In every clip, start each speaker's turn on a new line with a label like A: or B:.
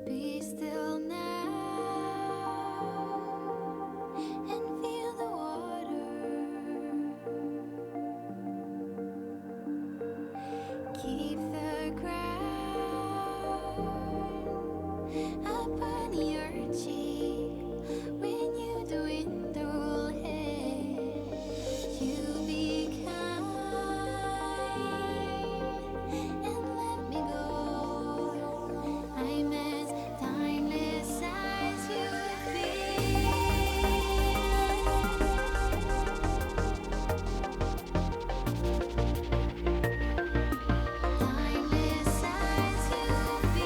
A: Be still now and feel the water. Keep the ground upon your cheek when you dwindle in. You be kind and let me go. I'm as timeless as you feel. Timeless as you feel.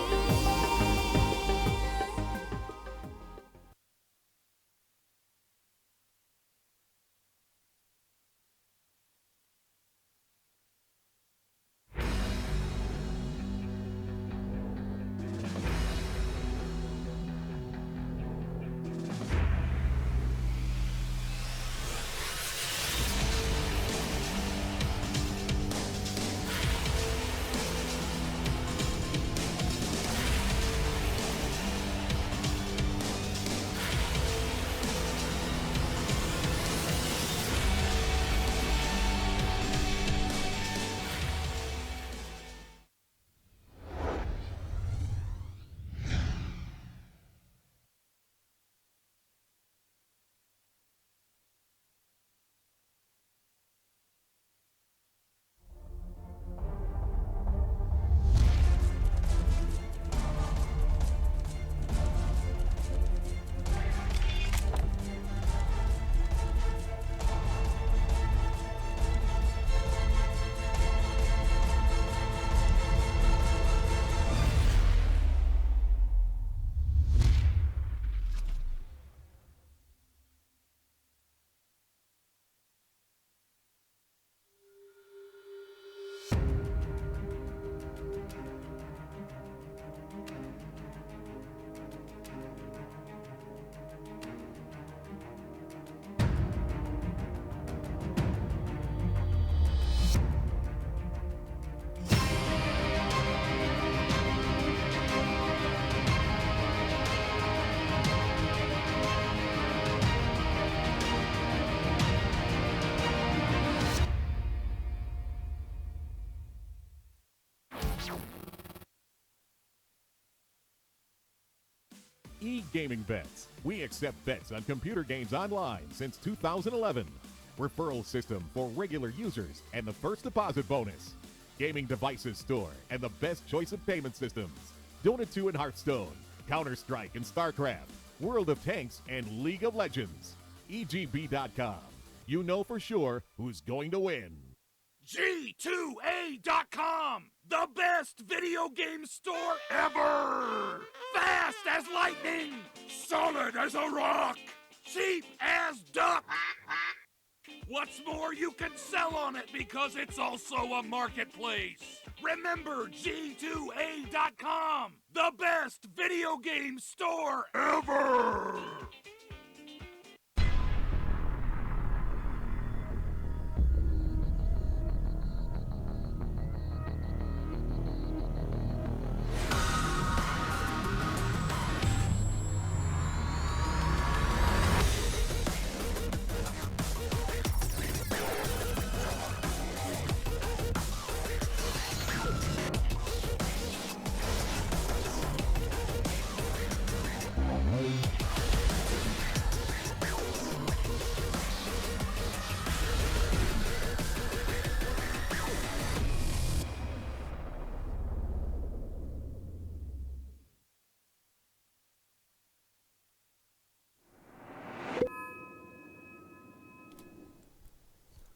B: E-Gaming Bets. We accept bets on computer games online since 2011. Referral system for regular users and the first deposit bonus. Gaming devices store and the best choice of payment systems. Dota 2 and Hearthstone, Counter-Strike and StarCraft, World of Tanks and League of Legends. EGB.com. You know for sure who's going to win.
C: G2A.com, the best video game store ever! Fast as lightning, solid as a rock, cheap as duck. What's more, you can sell on it because it's also a marketplace. Remember G2A.com, the best video game store ever!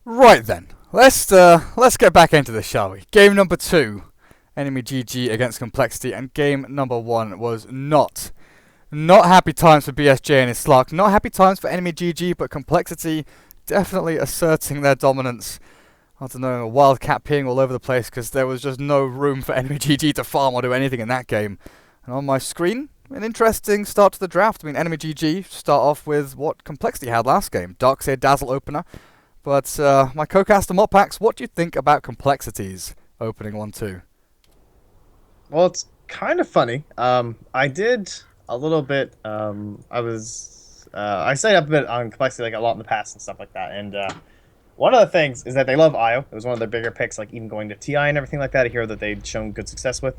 D: Right then, Let's get back into this, shall we? Game number 2, EnemyGG against Complexity, and game number 1 was not happy times for BSJ and his Slark. Not happy times for EnemyGG, but Complexity definitely asserting their dominance. I don't know, a wildcat peeing all over the place because there was just no room for EnemyGG to farm or do anything in that game. And on my screen, an interesting start to the draft. I mean, EnemyGG start off with what Complexity had last game. Darkseer Dazzle opener. But my co-caster Mopax, what do you think about Complexity's opening 1-2?
E: Well, it's kind of funny. I did a little bit. I stayed up a bit on Complexity like a lot in the past and stuff like that. And one of the things is that they love IO. It was one of their bigger picks, like even going to TI and everything like that. A hero that they'd shown good success with.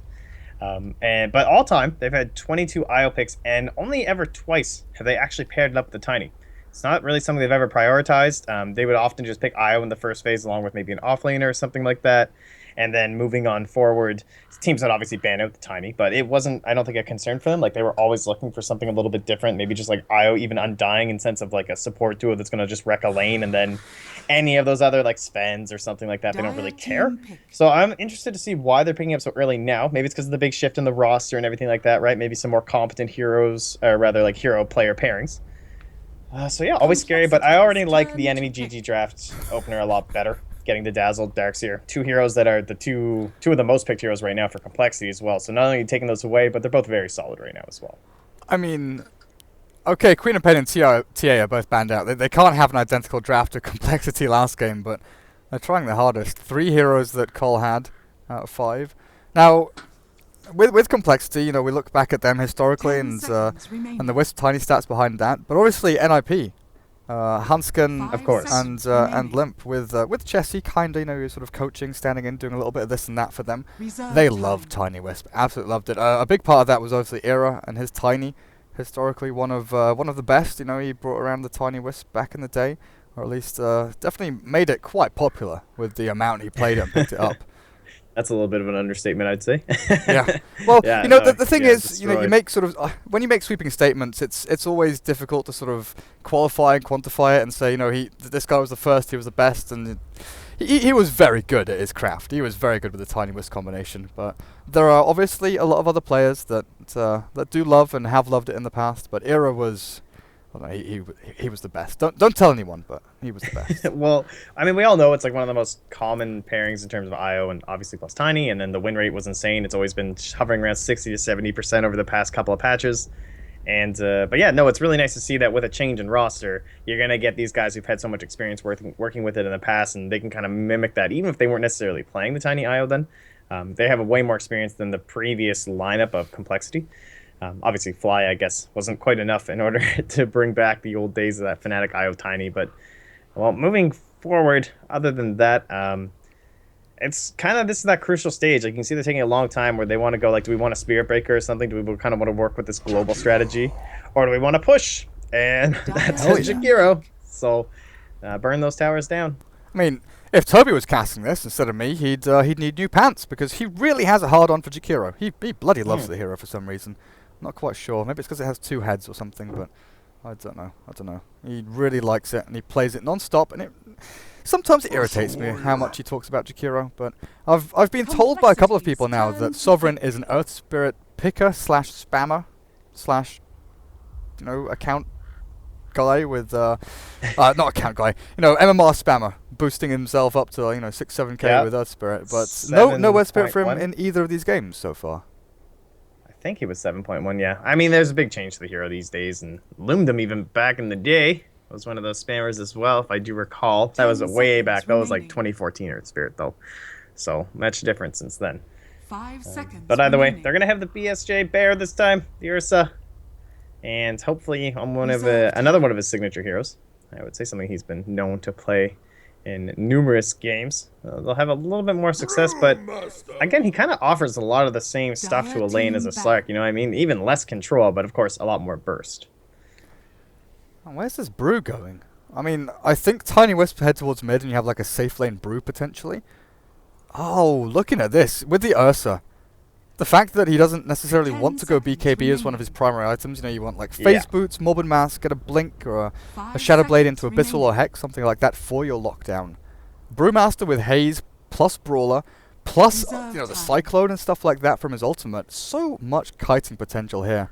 E: But all time they've had 22 IO picks, and only ever twice have they actually paired it up with the Tiny. It's not really something they've ever prioritized. They would often just pick IO in the first phase along with maybe an offlaner or something like that. And then moving on forward, teams would obviously ban out the Tiny, but it wasn't, I don't think, a concern for them. Like, they were always looking for something a little bit different, maybe just like IO even Undying in sense of like a support duo that's going to just wreck a lane, and then any of those other like Svens or something like that, they don't really care. So I'm interested to see why they're picking up so early now. Maybe it's because of the big shift in the roster and everything like that, right? Maybe some more competent heroes, or rather like hero player pairings. So yeah, always scary, but I already like the EnemyGG draft opener a lot better. Getting the Dazzle, Darkseer, two heroes that are the two of the most picked heroes right now for Complexity as well. So not only taking those away, but they're both very solid right now as well.
D: I mean, okay, Queen of Pain and TA are both banned out. They can't have an identical draft to Complexity last game, but they're trying their hardest. 3 heroes that coL had out of 5. Now, with Complexity, you know, we look back at them historically and the Wisp tiny stats behind that, but obviously NIP. Hansken,
E: of course,
D: and Limp with Chessie, kinda, you know, sort of coaching, standing in, doing a little bit of this and that for them. They loved Tiny Wisp, absolutely loved it. A big part of that was obviously Era and his Tiny, historically one of the best. You know, he brought around the Tiny Wisp back in the day, or at least definitely made it quite popular with the amount he played it and picked it up.
E: That's a little bit of an understatement, I'd say.
D: Yeah. Well,
E: yeah,
D: you know, the thing is,
E: destroyed.
D: you know, you make sort of when you make sweeping statements, it's always difficult to sort of qualify and quantify it and say, you know, this guy was the first, he was the best, and he was very good at his craft. He was very good with the Tiny Wisp combination. But there are obviously a lot of other players that do love and have loved it in the past. But Era was. He was the best. Don't tell anyone, but he was the best.
E: Well, I mean, we all know it's like one of the most common pairings in terms of IO, and obviously plus Tiny, and then the win rate was insane. It's always been hovering around 60 to 70% over the past couple of patches. And but yeah, no, it's really nice to see that with a change in roster, you're gonna get these guys who've had so much experience working with it in the past, and they can kind of mimic that, even if they weren't necessarily playing the Tiny IO. Then they have a way more experience than the previous lineup of Complexity. Obviously, Fly, I guess, wasn't quite enough in order to bring back the old days of that Fnatic IO Tiny. But, well, moving forward, other than that, it's kind of, this is that crucial stage. Like, you can see they're taking a long time where they want to go, like, do we want a Spirit Breaker or something? Do we kind of want to work with this global strategy? Or do we want to push? And that's Jakiro. So, burn those towers down.
D: I mean, if Toby was casting this instead of me, he'd need new pants, because he really has a hard-on for Jakiro. He bloody loves the hero for some reason. Not quite sure. Maybe it's because it has 2 heads or something, but I don't know. He really likes it, and he plays it non-stop, and sometimes it irritates me how much he talks about Jakiro, but I've been told by a couple of people now that Sovereign is an Earth Spirit picker / spammer / account guy with not account guy, MMR spammer, boosting himself up to 6-7k with Earth Spirit, but no Earth Spirit for him in either of these games so far.
E: I think he was 7.1, yeah. I mean, there's a big change to the hero these days, and Lumdum even back in the day was one of those spammers as well, if I do recall. That was way back. That was like 2014 Earth Spirit, though. So, much different since then.
F: 5 seconds.
E: But either way, they're going to have the BSJ Bear this time, the Ursa, and hopefully on another one of his signature heroes. I would say something he's been known to play in numerous games. They'll have a little bit more success, but again, he kind of offers a lot of the same stuff to a lane as a Slark, you know what I mean? Even less control, but of course, a lot more burst.
D: Where's this Brew going? I mean, I think Tiny Wisp head towards mid and you have like a safe lane Brew potentially. Oh, looking at this, with the Ursa. The fact that he doesn't necessarily want to go BKB as one of his primary items, you want like Phase Boots, Mob and Mask, get a Blink, or a Shadow Blade into Abyssal or Hex, something like that for your lockdown. Brewmaster with Haze, plus Brawler, plus the Cyclone and stuff like that from his ultimate. So much kiting potential here.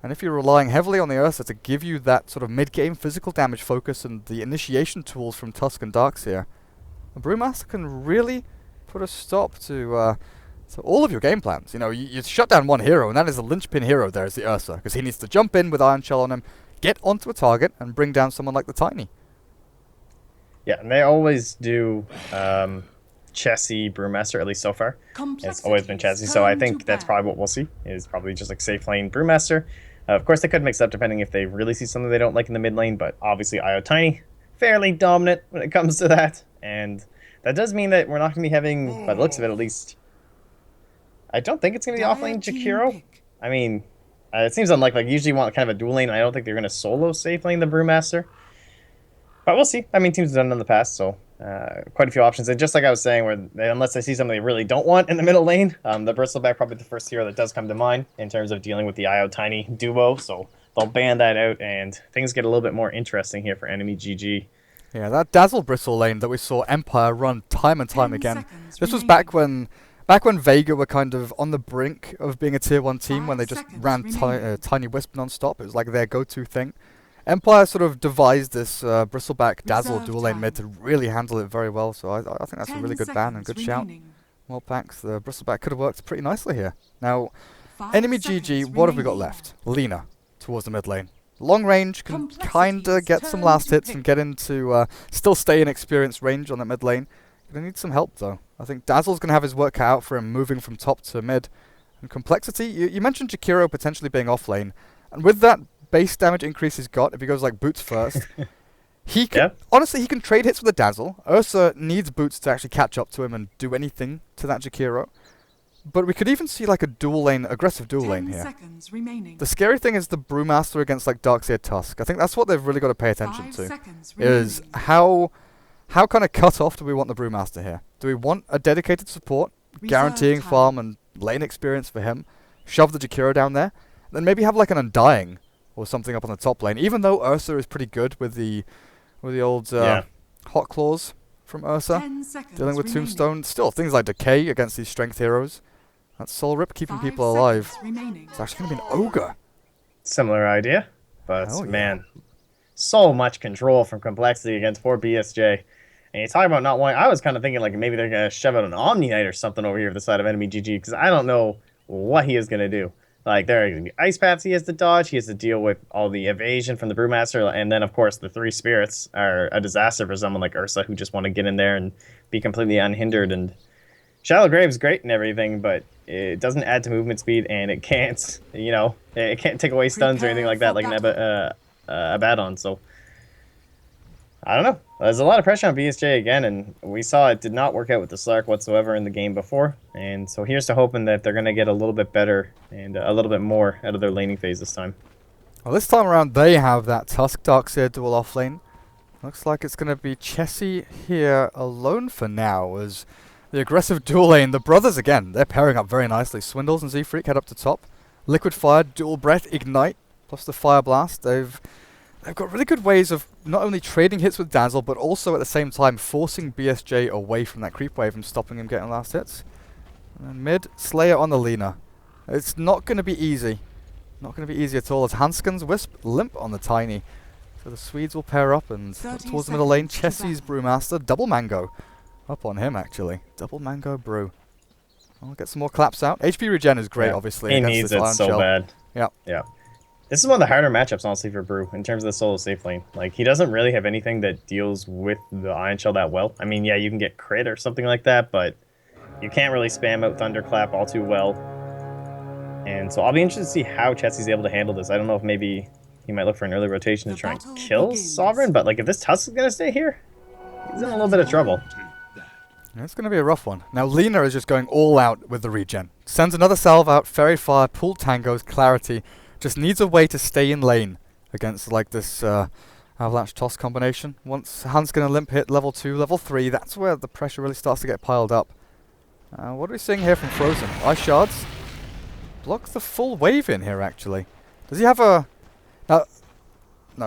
D: And if you're relying heavily on the Ursa to give you that sort of mid-game physical damage focus and the initiation tools from Tusk and Darkseer, the Brewmaster can really put a stop to all of your game plans. You know, you shut down one hero, and that is the linchpin hero there is the Ursa, because he needs to jump in with Iron Shell on him, get onto a target, and bring down someone like the Tiny.
E: Yeah, and they always do Chessie Brewmaster, at least so far. It's always been Chessie, so I think that's probably what we'll see, is probably just like safe lane Brewmaster. Of course, they could mix up depending if they really see something they don't like in the mid lane, but obviously IO Tiny, fairly dominant when it comes to that. And that does mean that we're not going to be having, by the looks of it at least, I don't think it's going to be offlane Jakiro. I mean, it seems unlikely. Like, usually you want kind of a dual lane. I don't think they're going to solo safe lane the Brewmaster. But we'll see. I mean, teams have done it in the past, so quite a few options. And just like I was saying, unless they see something they really don't want in the middle lane, the Bristleback probably the first hero that does come to mind in terms of dealing with the IO Tiny duo. So they'll ban that out, and things get a little bit more interesting here for EnemyGG.
D: Yeah, that Dazzle Bristle lane that we saw Empire run time and time again. This was back when Vega were kind of on the brink of being a tier 1 team, when they just ran Tiny Wisp non-stop. It was like their go-to thing. Empire sort of devised this Bristleback Dazzle dual lane mid to really handle it very well, so I think that's a really good ban and good shout. Well, Pax, the Bristleback could have worked pretty nicely here. Now, EnemyGG, what have we got left? Lina towards the mid lane. Long range, can kinda get some last hits and get into, still stay in experience range on that mid lane. Gonna need some help though. I think Dazzle's gonna have his work cut out for him moving from top to mid. And Complexity, you mentioned Jakiro potentially being off lane, and with that base damage increase he's got, if he goes like Boots first, he can, honestly, he can trade hits with a Dazzle. Ursa needs Boots to actually catch up to him and do anything to that Jakiro. But we could even see like a dual lane, aggressive dual lane here. The scary thing is the Brewmaster against like Darkseer Tusk. I think that's what they've really got to pay attention to. Is how kind of cut off do we want the Brewmaster here? Do we want a dedicated support, guaranteeing farm and lane experience for him? Shove the Jakiro down there? Then maybe have like an Undying or something up on the top lane. Even though Ursa is pretty good with the old Hot Claws from Ursa, dealing with Tombstone. Still, things like Decay against these strength heroes. That's Soul Rip keeping people alive. It's actually going to be an Ogre.
E: Similar idea, but man, so much control from Complexity against 4 BSJ. And you talk about not wanting, I was kind of thinking like maybe they're going to shove out an Omni Knight or something over here to the side of EnemyGG, because I don't know what he is going to do. Like, there are going to be ice paths he has to dodge, he has to deal with all the evasion from the Brewmaster, and then, of course, the 3 spirits are a disaster for someone like Ursa, who just want to get in there and be completely unhindered. And Shallow Grave's great and everything, but it doesn't add to movement speed, and it can't, it can't take away stuns or anything like that, like an Abaddon, so I don't know. There's a lot of pressure on BSJ again, and we saw it did not work out with the Slark whatsoever in the game before. And so here's to hoping that they're going to get a little bit better and a little bit more out of their laning phase this time.
D: Well, this time around they have that Tusk Darkseer dual off lane. Looks like it's going to be Chessie here alone for now, as the aggressive dual lane, the brothers again, they're pairing up very nicely. Swindles and Z-Freak head up to top. Liquid Fire, Dual Breath, Ignite, plus the Fire Blast. They've got really good ways of not only trading hits with Dazzle, but also at the same time forcing BSJ away from that creep wave and stopping him getting last hits. And mid, Slayer on the Lina. It's not going to be easy. Not going to be easy at all, as Hanskin's Wisp limp on the Tiny. So the Swedes will pair up and towards the middle lane, Chessie's Brewmaster, double Mango. Up on him, actually. Double Mango Brew. I'll get some more claps out. HP regen is great, obviously.
E: He needs it so bad.
D: Yeah.
E: Yeah. This is one of the harder matchups, honestly, for Brew in terms of the solo safe lane. Like, he doesn't really have anything that deals with the Iron Shell that well. I mean, yeah, you can get crit or something like that, but you can't really spam out Thunderclap all too well. And so I'll be interested to see how Chessie's able to handle this. I don't know if maybe he might look for an early rotation to try and kill Sovereign, but like if this Tusk is going to stay here, he's in a little bit of trouble.
D: It's going to be a rough one. Now, Lina is just going all out with the regen. Sends another salve out, Fairy Fire, Pool Tangos, Clarity. Just needs a way to stay in lane against like this Avalanche Toss combination. Once Hans going to limp hit level 2, level 3, that's where the pressure really starts to get piled up. What are we seeing here from Frozen? Ice Shards. Blocks the full wave in here, actually. Does he have a... no,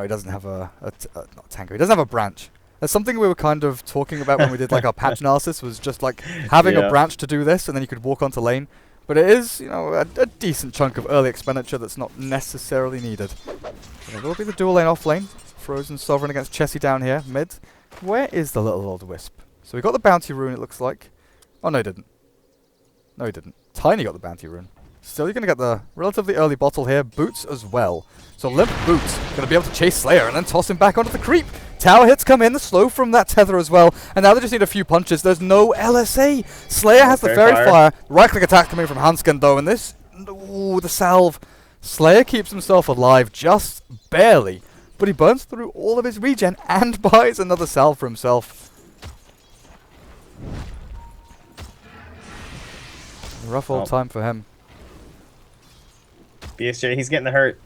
D: he doesn't have not Tango. He doesn't have a branch. That's something we were kind of talking about when we did like our patch analysis, was just like having a branch to do this, and then you could walk onto lane. But it is, you know, a decent chunk of early expenditure that's not necessarily needed. But it will be the dual lane off lane. Frozen Sovereign against Chessie down here, mid. Where is the little old wisp? So we got the bounty rune, it looks like. Oh, no, he didn't. No, he didn't. Tiny got the bounty rune. Still, you're going to get the relatively early bottle here. Boots as well. So Limp Boots going to be able to chase Slayer and then toss him back onto the creep. Tower hits come in, the slow from that tether as well. And now they just need a few punches. There's no LSA. Slayer has the fairy fire. Right-click attack coming from Hanskin though. And this, ooh, the salve. Slayer keeps himself alive just barely. But he burns through all of his regen and buys another salve for himself. Rough old time for him.
E: BSJ, he's getting the hurt.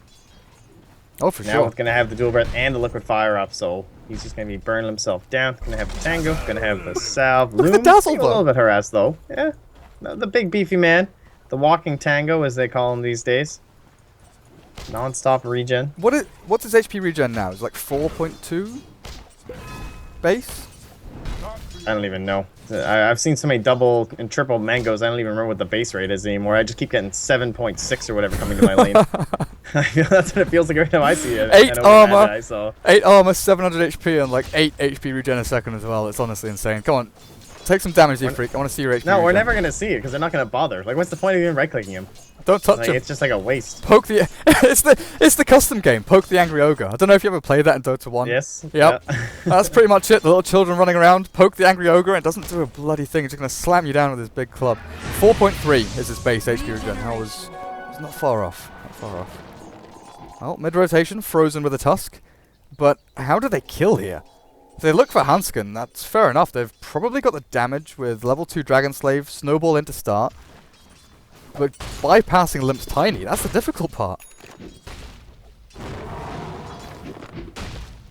D: Oh, for sure.
E: Now he's going to have the dual breath and the liquid fire up, so he's just going to be burning himself down. Going to have the tango, going to have the salve.
D: Look at the dazzle,
E: a little bit harassed, though. Yeah, no, the big beefy man. The walking tango, as they call him these days. Non-stop regen.
D: What's his HP regen now? Is it like 4.2 base?
E: I don't even know. I've seen so many double and triple mangoes, I don't even remember what the base rate is anymore. I just keep getting 7.6 or whatever coming to my lane. I feel that's what it feels like every time I see it.
D: 8 armor, 8 armor, 700 HP, and like 8 HP regen a second as well. It's honestly insane. Come on, take some damage, Z-Freak. I want to see your HP.
E: No, we're
D: regen.
E: never going to see it because they're not going to bother. Like, what's the point of even right-clicking him?
D: Don't touch him.
E: It's just like a waste.
D: Poke the. it's the custom game. Poke the angry ogre. I don't know if you ever played that in Dota 1.
E: Yes.
D: Yep.
E: Yeah.
D: That's pretty much it. The little children running around. Poke the angry ogre. And it doesn't do a bloody thing. It's just going to slam you down with his big club. 4.3 is his base HP regen. That was not far off. Not far off. Well, mid rotation, Frozen with a tusk. But how do they kill here? If they look for Hanskin, that's fair enough. They've probably got the damage with level 2 Dragon Slave, Snowball into start. But bypassing Limp's Tiny, that's the difficult part.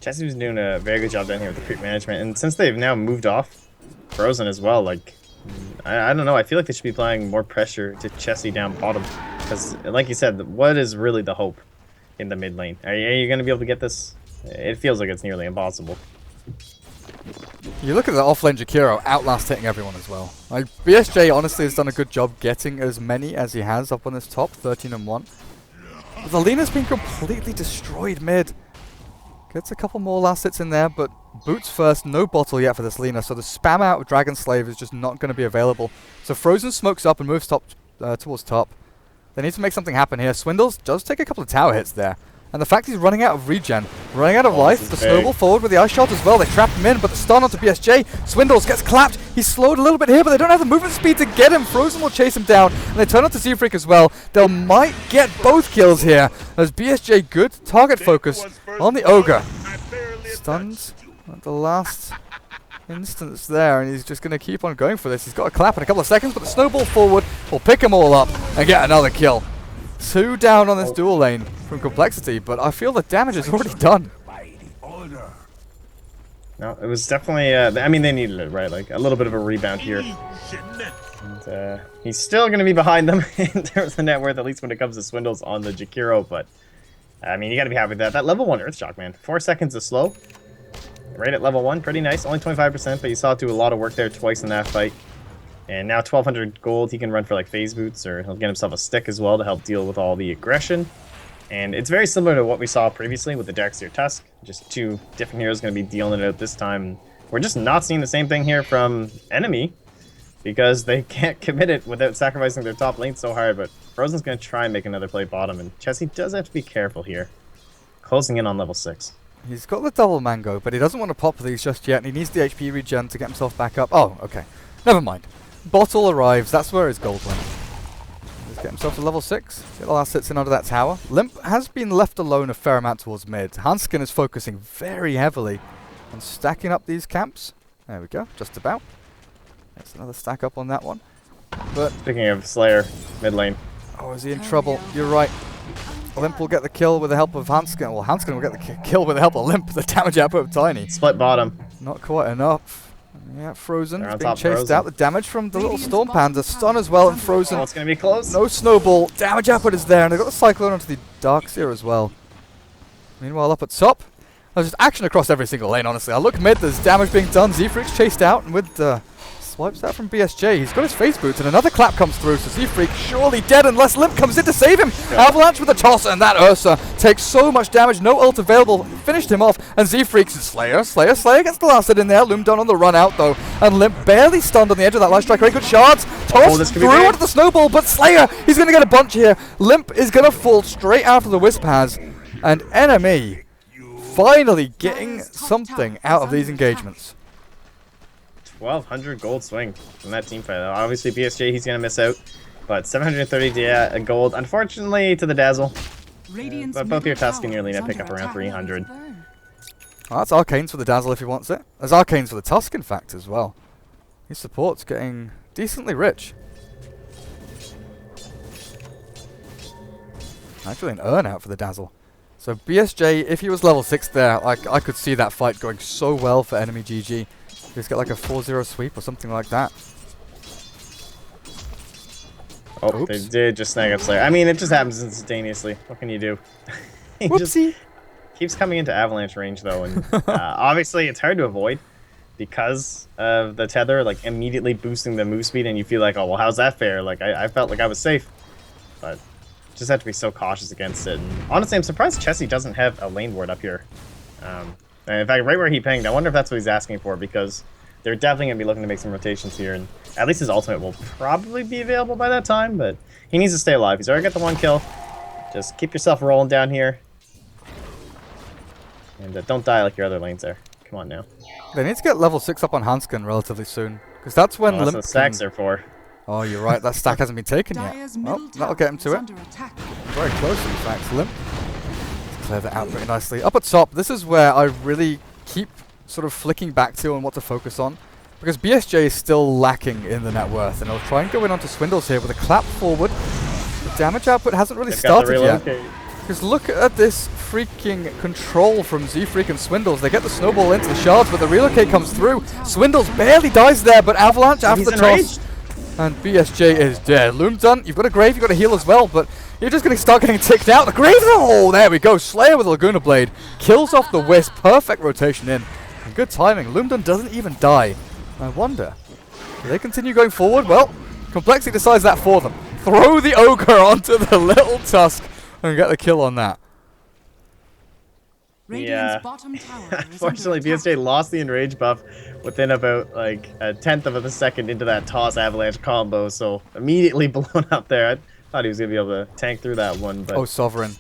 E: Chessie was doing a very good job down here with the creep management, and since they've now moved off Frozen as well, like, I don't know, I feel like they should be applying more pressure to Chessie down bottom. Because, like you said, what is really the hope in the mid lane? Are you going to be able to get this? It feels like it's nearly impossible.
D: You look at the offlane Jakiro, outlast hitting everyone as well. Like, BSJ honestly has done a good job getting as many as he has up on this top, 13 and 1. But the Lena's been completely destroyed mid. Gets a couple more last hits in there, but boots first, no bottle yet for this Lena, so the spam out of Dragon Slave is just not going to be available. So Frozen smokes up and moves towards top. They need to make something happen here. Swindles does take a couple of tower hits there. And the fact he's running out of regen, running out of life, the snowball forward with the ice shot as well. They trap him in, but the stun onto BSJ. Swindles gets clapped. He's slowed a little bit here, but they don't have the movement speed to get him. Frozen will chase him down, and they turn onto Z-Freak as well. They might get both kills here, as BSJ good target focus on the Ogre. Stuns at the last instance there, and he's just going to keep on going for this. He's got a clap in a couple of seconds, but the snowball forward will pick them all up and get another kill. 2 down on this dual lane from Complexity, but I feel the damage is already done.
E: No, it was definitely, I mean, they needed it, right? Like, a little bit of a rebound here. And, he's still going to be behind them in terms of net worth, at least when it comes to Swindles on the Jakiro, but, I mean, you got to be happy with that. That level 1 Earthshock, man. 4 seconds is slow. Right at level 1, pretty nice. Only 25%, but you saw it do a lot of work there twice in that fight. And now 1,200 gold, he can run for like phase boots, or he'll get himself a stick as well to help deal with all the aggression. And it's very similar to what we saw previously with the Darkseer Tusk. Just 2 different heroes going to be dealing it out this time. We're just not seeing the same thing here from Enemy, because they can't commit it without sacrificing their top lane so hard. But Frozen's going to try and make another play bottom, and Chessie does have to be careful here. Closing in on level 6.
D: He's got the double mango, but he doesn't want to pop these just yet, and he needs the HP regen to get himself back up. Oh, okay. Never mind. Bottle arrives, that's where his gold went. Let's get himself to level 6. Get the last hits in under that tower. Limp has been left alone a fair amount towards mid. Hanskin is focusing very heavily on stacking up these camps. There we go, just about. There's another stack up on that one. But
E: Speaking of Slayer, mid lane.
D: oh, is he in trouble? You're right. Limp will get the kill with the help of Hanskin. Well, Hanskin will get the kill with the help of Limp. The damage output of Tiny.
E: Split bottom.
D: Not quite enough. Yeah, Frozen
E: They're
D: is
E: on
D: being
E: top,
D: chased
E: Frozen.
D: out. The damage from the little Storm Panda. Stun as well, and Frozen.
E: Oh, it's going to be close.
D: No snowball. Damage output is there, and they've got the Cyclone onto the Darkseer as well. Meanwhile, up at top, There's just action across every single lane, honestly. I look mid, there's damage being done. Z-Freak's chased out, and with swipes out from BSJ. He's got his face boots, and another clap comes through, so Z-Freak surely dead unless Limp comes in to save him. Avalanche with a toss, and that Ursa takes so much damage. No ult available. Finished him off, and Z-Freak's Slayer gets blasted in there. Loom done on the run out, though, and Limp barely stunned on the edge of that light strike. Very good shards. Toss through onto the snowball, but Slayer, he's going to get a bunch here. Limp is going to fall straight after the Wisp has, and Enemy finally getting something out of these engagements.
E: 1,200 gold swing from that team fight. Obviously, BSJ, he's going to miss out. But 730 gold, unfortunately, to the Dazzle. But both your Tusk and your Lina pick up around 300.
D: Well, that's Arcanes for the Dazzle if he wants it. There's Arcanes for the Tusk, in fact, as well. His support's getting decently rich. Actually, an Urn out for the Dazzle. So BSJ, if he was level 6 there, I could see that fight going so well for EnemyGG. Just get like a 4-0 sweep or something like that.
E: Oh,
D: oops.
E: They did just snag up Slayer. I mean, it just happens instantaneously. What can you do? He
D: Whoopsie.
E: just keeps coming into Avalanche range, though. And obviously, it's hard to avoid because of the tether, like, immediately boosting the move speed. And you feel like, oh, well, how's that fair? Like, I felt like I was safe. But just have to be so cautious against it. And honestly, I'm surprised Chessie doesn't have a lane ward up here. And in fact, right where he pinged, I wonder if that's what he's asking for, because they're definitely going to be looking to make some rotations here, and at least his ultimate will probably be available by that time, but he needs to stay alive. He's already got the 1 kill. Just keep yourself rolling down here. And don't die like your other lanes there. Come on now.
D: They need to get level 6 up on Hanskin relatively soon, because that's when
E: That's
D: Limp
E: what stacks are for.
D: Oh, you're right, that stack hasn't been taken yet. Well, that'll get him to it. Very close, in fact. Limp. Clear that out pretty nicely. Up at top, this is where I really keep sort of flicking back to on what to focus on, because BSJ is still lacking in the net worth, and I'll try and go in onto Swindles here with a clap forward. The damage output hasn't really started yet. Because look at this freaking control from Z-Freak and Swindles. They get the snowball into the shards, but the relocate comes through. Swindles barely dies there, but Avalanche after the toss. And BSJ is dead. Loom done. You've got a Grave, you've got a heal as well, but you're just going to start getting ticked out. The Grave, oh, there we go. Slayer with a Laguna Blade. Kills off the Wisp. Perfect rotation in. And good timing. Loomdon doesn't even die. I wonder, do they continue going forward? Well, Complexity decides that for them. Throw the Ogre onto the little Tusk and get the kill on that.
E: Yeah. Unfortunately, BSJ lost the enrage buff within about like a 1/10 of a second into that toss avalanche combo, so immediately blown up there. I thought he was gonna be able to tank through that one, but
D: oh, Sovereign.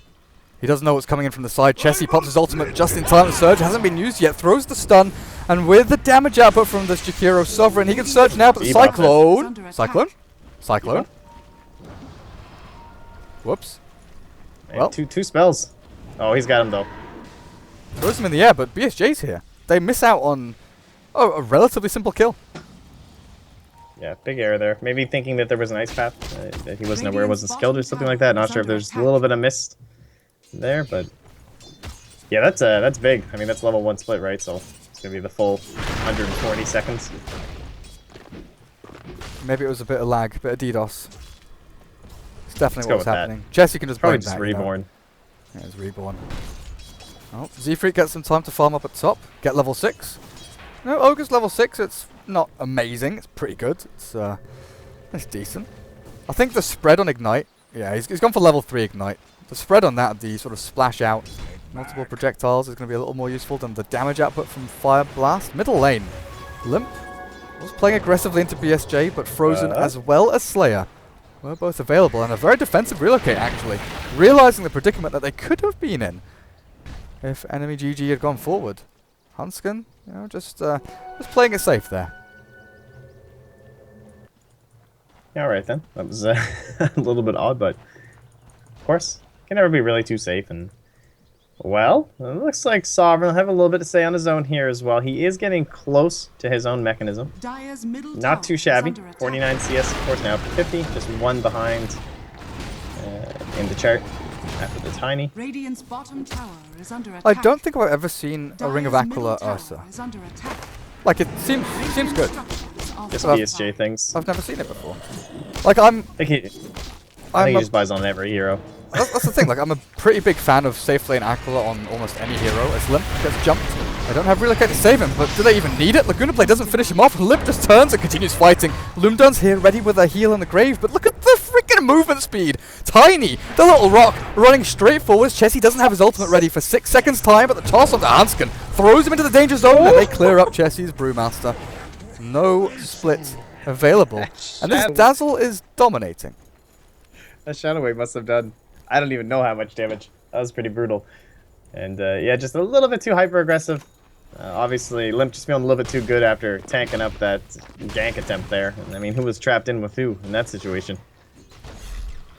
D: He doesn't know what's coming in from the side. Chessie pops his ultimate just in time. The surge hasn't been used yet. Throws the stun, and with the damage output from this Jakiro Sovereign, he can surge now. But Cyclone. Whoops.
E: well, two spells. Oh, he's got him though.
D: Throws him in the air, but BSJ's here. They miss out on a relatively simple kill.
E: Yeah, big error there. Maybe thinking that there was an ice path, that he wasn't aware it wasn't skilled or something like that. Not sure if there's a little bit of mist there, but yeah, that's big. I mean, that's level 1 split, right? So it's gonna be the full 140 seconds.
D: Maybe it was a bit of lag, a bit of DDoS. It's definitely what was happening.
E: That.
D: Jesse can just
E: Probably
D: blame
E: just
D: that,
E: reborn.
D: You know? Yeah, it's reborn. Oh, Z-Freak gets some time to farm up at top. Get level 6. No, Ogre's level 6. It's not amazing. It's pretty good. It's decent. I think the spread on Ignite. Yeah, he's gone for level 3 Ignite. The spread on that, the sort of splash out, multiple projectiles, is going to be a little more useful than the damage output from Fire Blast. Middle lane. Limp was playing aggressively into BSJ, but Frozen as well as Slayer were both available, and a very defensive relocate actually, realizing the predicament that they could have been in if EnemyGG had gone forward. Hanskin, you know, just playing it safe there.
E: Yeah, alright then. That was a little bit odd, but of course, can never be really too safe. And well, it looks like Sovereign will have a little bit to say on his own here as well. He is getting close to his own mechanism. Not too shabby. 49 CS, of course, now 50. Just one behind in the chart after the Tiny.
D: I don't think I've ever seen a Ring of Aquila Ursa. Like, it seems good.
E: Just BSJ things.
D: I've never seen it before. Like,
E: I think he just buys on every hero.
D: that's the thing. Like, I'm a pretty big fan of safe lane Aquila on almost any hero. As Limp gets jumped, they don't have relocate to save him, but do they even need it? Laguna Blade doesn't finish him off. Limp just turns and continues fighting. Lumdun's here, ready with a heal in the grave, but look at the freaking movement speed. Tiny, the little rock, running straight forwards. Chessie doesn't have his ultimate ready for 6 seconds time, but the toss onto Hanskin throws him into the danger zone, and they clear up Chessie's Brewmaster. No split available, and this Dazzle is dominating.
E: That Shadow Wave must have done, I don't even know how much damage. That was pretty brutal. And yeah, just a little bit too hyper-aggressive. Obviously, Limp just feeling a little bit too good after tanking up that gank attempt there. And, I mean, who was trapped in with who in that situation?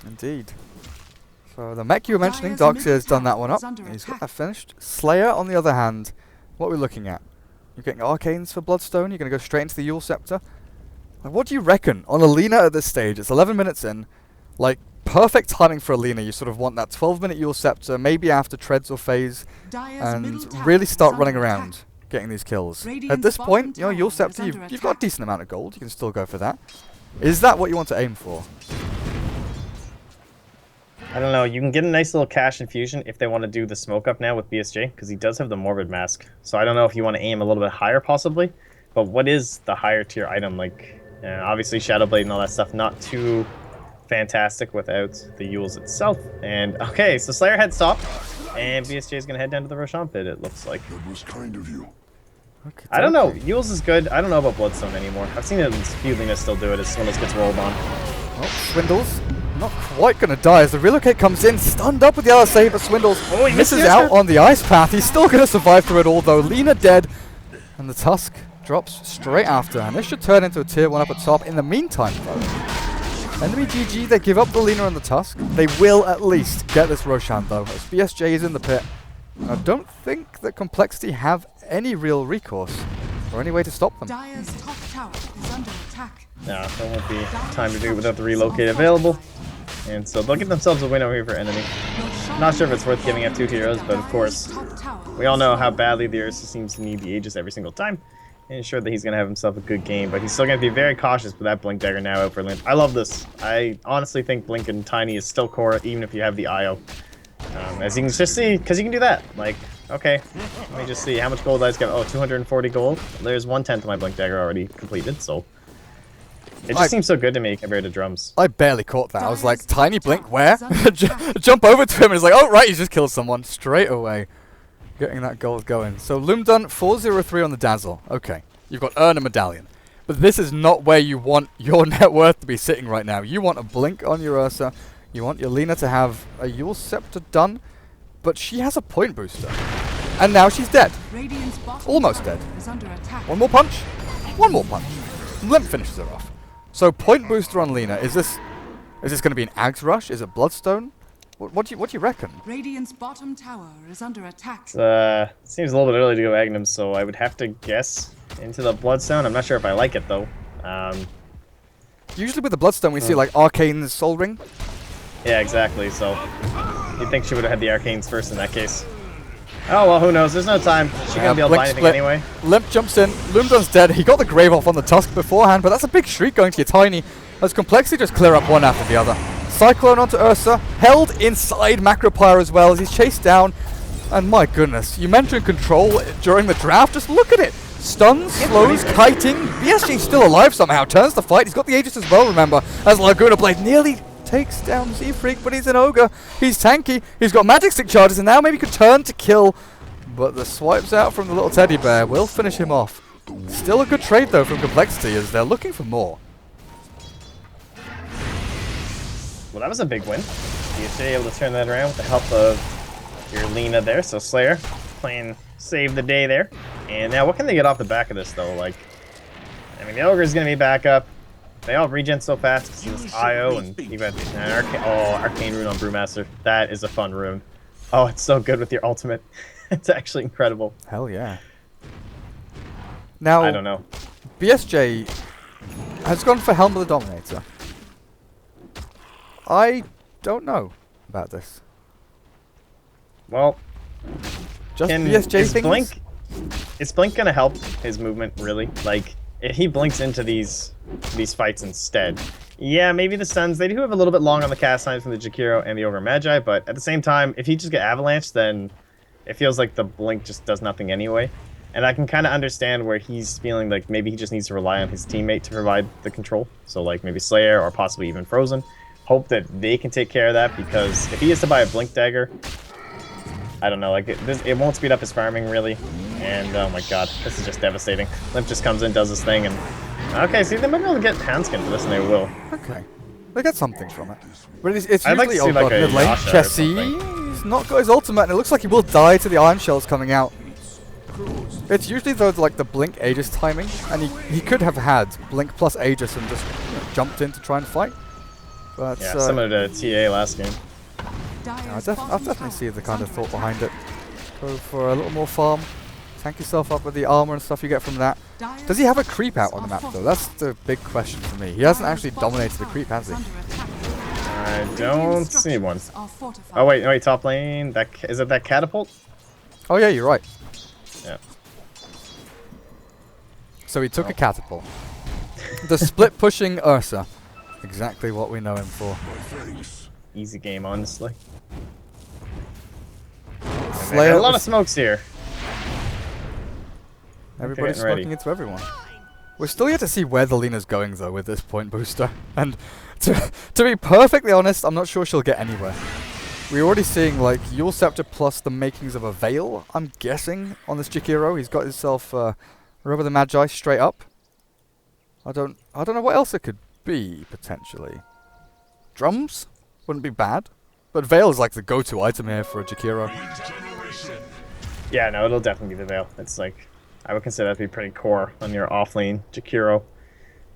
D: Indeed. So the mech you were mentioning, Darkseer has done that one up. He's got that finished. Slayer, on the other hand, what are we looking at? You're getting Arcanes for Bloodstone. You're going to go straight into the Yule Scepter. Like, what do you reckon on Alina at this stage? It's 11 minutes in. Like, perfect timing for Alina. You sort of want that 12-minute Yule Scepter, maybe after Treads or Phase, and really start running around, getting these kills. At this point, you know, Yule Scepter, you've got a decent amount of gold. You can still go for that. Is that what you want to aim for?
E: I don't know. You can get a nice little cash infusion if they want to do the smoke up now with BSJ, because he does have the Morbid Mask. So I don't know if you want to aim a little bit higher, possibly. But what is the higher tier item? Like, obviously Shadow Blade and all that stuff, not too fantastic without the Yules itself. And okay, so Slayer heads top, and BSJ is gonna head down to the Roshan pit. It looks like.
F: That was kind of you.
D: Okay,
E: I don't know. Yules is good. I don't know about Bloodstone anymore. I've seen it in Feudliness still do it as Swindles gets rolled on.
D: Oh, Swindles not quite gonna die as the relocate comes in, stunned up with the other save, but Swindles misses out on the ice path. He's still gonna survive through it all though. Lina dead, and the Tusk drops straight after, and this should turn into a tier 1 up at top. In the meantime though, EnemyGG, they give up the Lina and the Tusk. They will at least get this Roshan though, as BSJ is in the pit. I don't think that Complexity have any real recourse or any way to stop them.
G: Dire's top tower is under attack.
E: No, there won't be time to do it without the relocate available. And so they'll get themselves a win over here for Enemy. Not sure if it's worth giving up 2 heroes, but of course, we all know how badly the Ursa seems to need the Aegis every single time. And sure that he's going to have himself a good game, but he's still going to be very cautious with that Blink Dagger now out for Limp. I love this. I honestly think Blink and Tiny is still core, even if you have the IO. As you can just see, because you can do that. Like, okay, let me just see how much gold I just got. Oh, 240 gold. There's 1/10 of my Blink Dagger already completed, so it just seems so good to me compared to drums.
D: I barely caught that. I was like, Tiny Blink, where? Jump over to him and he's like, oh right, he's just killed someone straight away. Getting that gold going. So Lumdun 403 on the Dazzle. Okay, you've got Earn a Medallion. But this is not where you want your net worth to be sitting right now. You want a Blink on your Ursa. You want your Lina to have a Yule Scepter done. But she has a point booster. And now she's dead. Almost dead. One more punch. One more punch. Limp finishes her off. So point booster on Lina. Is this going to be an Ags Rush? Is it Bloodstone? What do you reckon?
G: Radiant's bottom tower is under attack.
E: Seems a little bit early to go Agnum, so I would have to guess into the Bloodstone. I'm not sure if I like it though.
D: Usually with the Bloodstone we see like Arcane's Soul Ring.
E: Yeah, exactly. So you'd think she would have had the Arcanes first in that case. Oh well, who knows? There's no time. She's gonna be able to buy anything anyway.
D: Limp jumps in. Lumdun's dead. He got the grave off on the Tusk beforehand, but that's a big streak going to your Tiny. As Complexity just clear up one after the other. Cyclone onto Ursa, held inside Macropyre as well as he's chased down. And my goodness, you mentioned control during the draft. Just look at it. Stuns, slows, kiting. BSG's still alive somehow. Turns the fight. He's got the Aegis as well, remember. As Laguna Blade nearly takes down Z-Freak, but he's an ogre. He's tanky. He's got magic stick charges and now maybe could turn to kill. But the swipes out from the little teddy bear will finish him off. Still a good trade though from Complexity as they're looking for more.
E: Well, that was a big win. BSJ able to turn that around with the help of your Lina there. So Slayer playing save the day there. And now what can they get off the back of this though? Like, I mean, the Ogre's going to be back up. They all regen so fast because this IO and you got Arcane Rune on Brewmaster. That is a fun rune. Oh, it's so good with your ultimate. It's actually incredible.
D: Hell yeah. Now,
E: I don't know.
D: BSJ has gone for Helm of the Dominator. I don't know about this.
E: Well,
D: just BSJ things?
E: Is Blink gonna help his movement really? Like, if he blinks into these fights instead, Yeah, maybe the stuns. They do have a little bit long on the cast times from the Jakiro and the Ogre Magi, but at the same time, if he just get Avalanche, then it feels like the Blink just does nothing anyway. And I can kind of understand where he's feeling like maybe he just needs to rely on his teammate to provide the control. So like maybe Slayer or possibly even Frozen. Hope that they can take care of that, because if he is to buy a Blink Dagger, I don't know, like it won't speed up his farming really. And oh my god, this is just devastating. Limp just comes in, does his thing, and okay, see, they might be able to get Handskin for this, and they will.
D: Okay. They get something from it. But it's
E: I'd like
D: usually,
E: to see, like, a
D: mid lane.
E: Yasha or
D: Chessie,
E: something.
D: he's not got his ultimate, and it looks like he will die to the Iron Shells coming out. It's usually though like the Blink Aegis timing, and he could have had Blink plus Aegis and just jumped in to try and fight. But
E: Yeah, similar to TA last game.
D: I definitely see the kind of thought behind it. Go for a little more farm, tank yourself up with the armor and stuff you get from that. Does he have a creep out on the map though? That's the big question for me. He hasn't actually dominated the creep, has he?
E: I don't see one. Oh wait, top lane. Is it that catapult?
D: Oh yeah, you're right.
E: Yeah.
D: So he took a catapult. The split pushing Ursa. Exactly what we know him for.
E: Easy game, honestly.
D: Slayer
E: A lot of smokes here.
D: Everybody's
E: Getting ready.
D: smoking into everyone. We're still yet to see where the Lena's going though with this point booster. And to be perfectly honest, I'm not sure she'll get anywhere. We're already seeing like Yule Scepter plus the makings of a Veil, I'm guessing, on this Jakiro. He's got himself Rubber the Magi straight up. I don't know what else it could be, potentially. Drums? Wouldn't be bad. But Veil is like the go-to item here for a Jakiro.
E: Yeah, no, it'll definitely be the Veil. It's like, I would consider that to be pretty core on your off-lane Jakiro.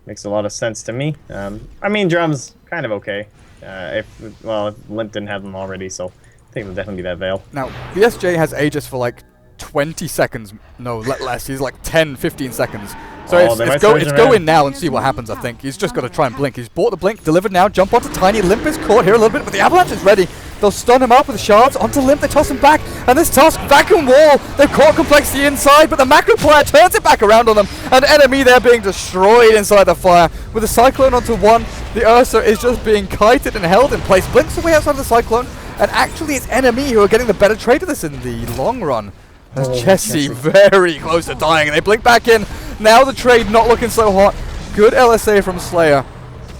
E: Makes a lot of sense to me. I mean, drums, kind of okay. If Limp didn't have them already, so I think it'll definitely be that Veil.
D: Now, BSJ has Aegis for like 20 seconds. No, less. He's like 10, 15 seconds. So it's go in now and see what happens, I think. He's just got to try and blink. He's bought the blink, delivered now, jump onto Tiny. Limp is caught here a little bit, but the Avalanche is ready. They'll stun him up with shards onto Limp. They toss him back, and this Tusk vacuum wall. They've caught Complexity inside, but the macro player turns it back around on them. And Enemy there being destroyed inside the fire. With the Cyclone onto one, the Ursa is just being kited and held in place. Blinks away outside the Cyclone, and actually it's Enemy who are getting the better trade of this in the long run. As Chessie very close to dying, and they blink back in. Now the trade not looking so hot. Good LSA from Slayer,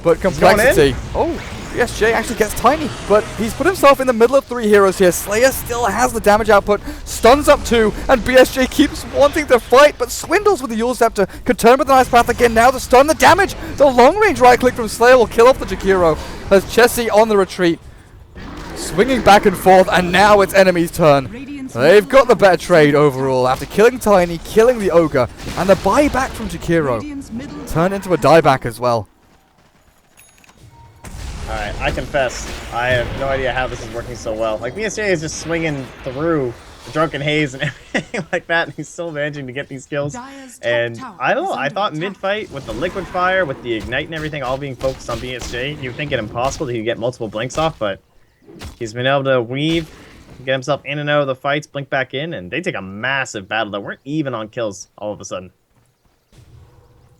D: but Complexity. Oh, BSJ actually gets Tiny, but he's put himself in the middle of three heroes here. Slayer still has the damage output, stuns up two, and BSJ keeps wanting to fight, but swindles with the Yule Scepter. Could turn with the nice path again. Now the stun, the damage, the long range right click from Slayer will kill off the Jakiro. As Chessie on the retreat, swinging back and forth, and now it's Enemy's turn. They've got the better trade overall after killing Tiny, killing the Ogre, and the buyback from Jakiro turned into a dieback as well.
E: Alright, I confess, I have no idea how this is working so well. Like, BSJ is just swinging through the Drunken Haze and everything like that, and he's still managing to get these kills. And I don't know, I thought mid-fight with the Liquid Fire, with the Ignite and everything all being focused on BSJ, you'd think it impossible that he'd get multiple blinks off, but he's been able to weave, get himself in and out of the fights, blink back in, and they take a massive battle that weren't even on kills all of a sudden.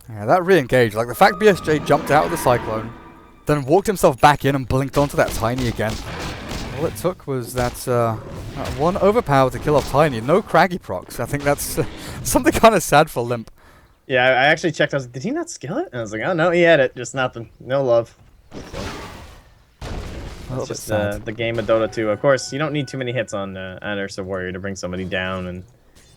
D: Yeah, that re-engaged. Like the fact BSJ jumped out of the Cyclone, then walked himself back in and blinked onto that Tiny again. All it took was that one overpower to kill off Tiny. No Craggy procs. I think that's something kind of sad for Limp.
E: Yeah, I actually checked. I was like, did he not skill it? And I was like, oh no, he had it. Just nothing. No love. It's just the game of Dota 2. Of course, you don't need too many hits on an Ursa Warrior to bring somebody down.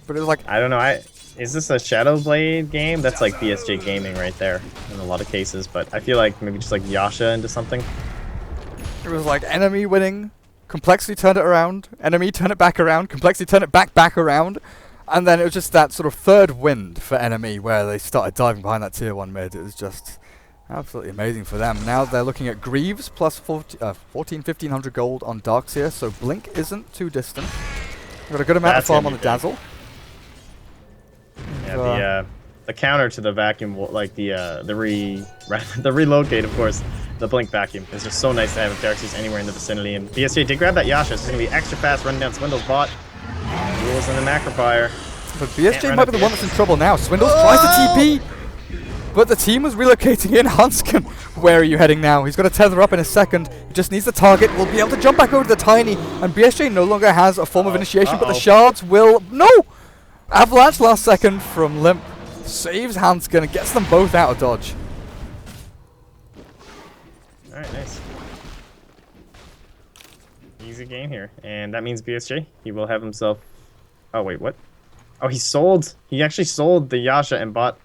D: But it was like,
E: I don't know. Is this a Shadowblade game? That's like BSJ gaming right there in a lot of cases. But I feel like maybe just like Yasha into something.
D: It was like Enemy winning, Complexity turned it around, Enemy turn it back around, Complexity turn it back around, and then it was just that sort of third wind for Enemy where they started diving behind that tier 1 mid. It was just absolutely amazing for them. Now they're looking at Greaves plus 1500 gold on Darkseer, so Blink isn't too distant. We've got a good amount of farm on the Dazzle.
E: Yeah, the counter to the vacuum, like the relocate, of course, the Blink vacuum is just so nice to have if Darkseer's anywhere in the vicinity. And BSJ did grab that Yasha, so it's gonna be extra fast running down Swindle's bot. Rules in the Macro Fire.
D: But BSJ might be the one that's in trouble now. Swindles tries to TP. But the team was relocating in. Hanskin, where are you heading now? He's got to tether up in a second. He just needs the target. We'll be able to jump back over to the Tiny. And BSJ no longer has a form of initiation, but the shards will... No! Avalanche last second from Limp. Saves Hanskin and gets them both out of dodge.
E: Alright, nice. Easy game here. And that means BSJ, he will have himself... Oh, wait, what? Oh, he sold... He actually sold the Yasha and bought...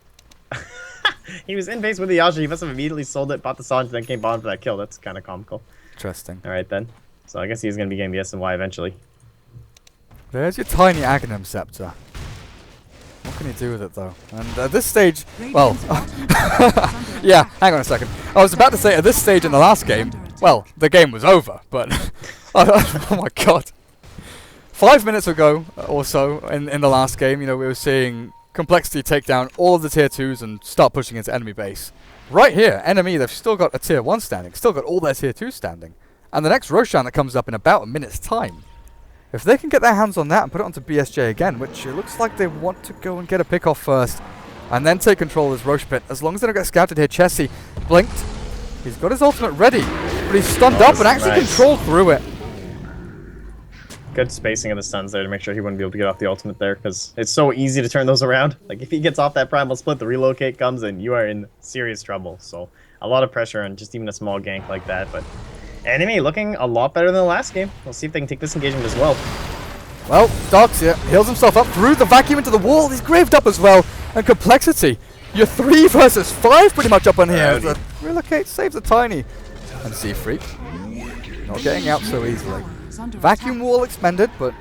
E: He was in base with the Yasha, he must have immediately sold it, bought the Sanj, then came bottom for that kill. That's kind of comical.
D: Interesting.
E: Alright then. So I guess he's going to be getting the SNY eventually.
D: There's your tiny Aghanim Scepter. What can you do with it though? And at this stage, well, yeah, hang on a second. I was about to say at this stage in the last game, well, the game was over, but oh my god. 5 minutes ago or so in the last game, you know, we were seeing Complexity take down all of the tier 2s and start pushing into enemy base. Right here, enemy, they've still got a tier 1 standing, still got all their tier 2s standing. And the next Roshan that comes up in about a minute's time. If they can get their hands on that and put it onto BSJ again, which it looks like they want to go and get a pick off first, and then take control of this Roche pit, as long as they don't get scouted here. Chessie blinked. He's got his ultimate ready, but he's stunned up and actually controlled through it.
E: Good spacing of the stuns there to make sure he wouldn't be able to get off the ultimate there, because it's so easy to turn those around. Like, if he gets off that primal split, the relocate comes and you are in serious trouble. So, a lot of pressure on just even a small gank like that, but... Enemy looking a lot better than the last game. We'll see if they can take this engagement as well.
D: Well, Dogs here heals himself up through the vacuum into the wall. He's graved up as well. And Complexity, you're 3 versus 5 pretty much up on here. The relocate saves the Tiny. And Sea Freak not getting out so easily. Vacuum wall expended, but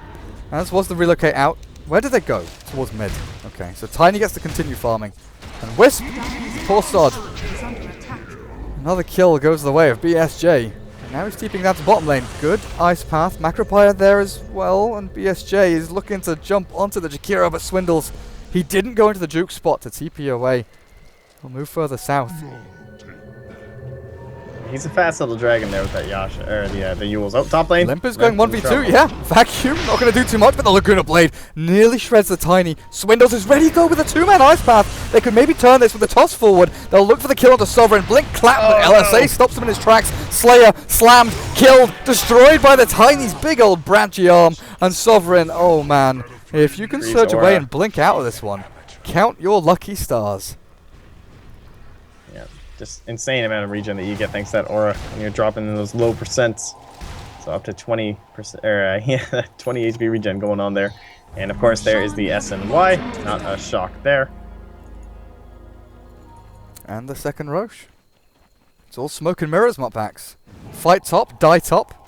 D: as was the relocate out. Where did they go? Towards mid. Okay, so Tiny gets to continue farming. And Wisp, poor sod. Another kill goes the way of BSJ. Now he's TPing down to bottom lane. Good ice path. Macropire there as well. And BSJ is looking to jump onto the Jakiro, but swindles. He didn't go into the juke spot to TP away. We'll move further south.
E: He's a fast little dragon there with that Yasha, or the Yules. Oh, top lane.
D: Limp is going 1v2, yeah. Vacuum, not going to do too much, but the Laguna Blade nearly shreds the Tiny. Swindles is ready to go with a 2-man ice path. They could maybe turn this with a toss forward. They'll look for the kill onto Sovereign. Blink, clap, but LSA stops him in his tracks. Slayer, slammed, killed, destroyed by the Tiny's big old branchy arm. And Sovereign, oh man. If you can surge away and blink out of this one, count your lucky stars.
E: Just insane amount of regen that you get thanks to that aura when you're dropping in those low percents. So up to 20%, or yeah, 20 HP regen going on there. And of course there is the SNY, not a shock there.
D: And the second Roche. It's all smoke and mirrors, Moppacks. Fight top, die top.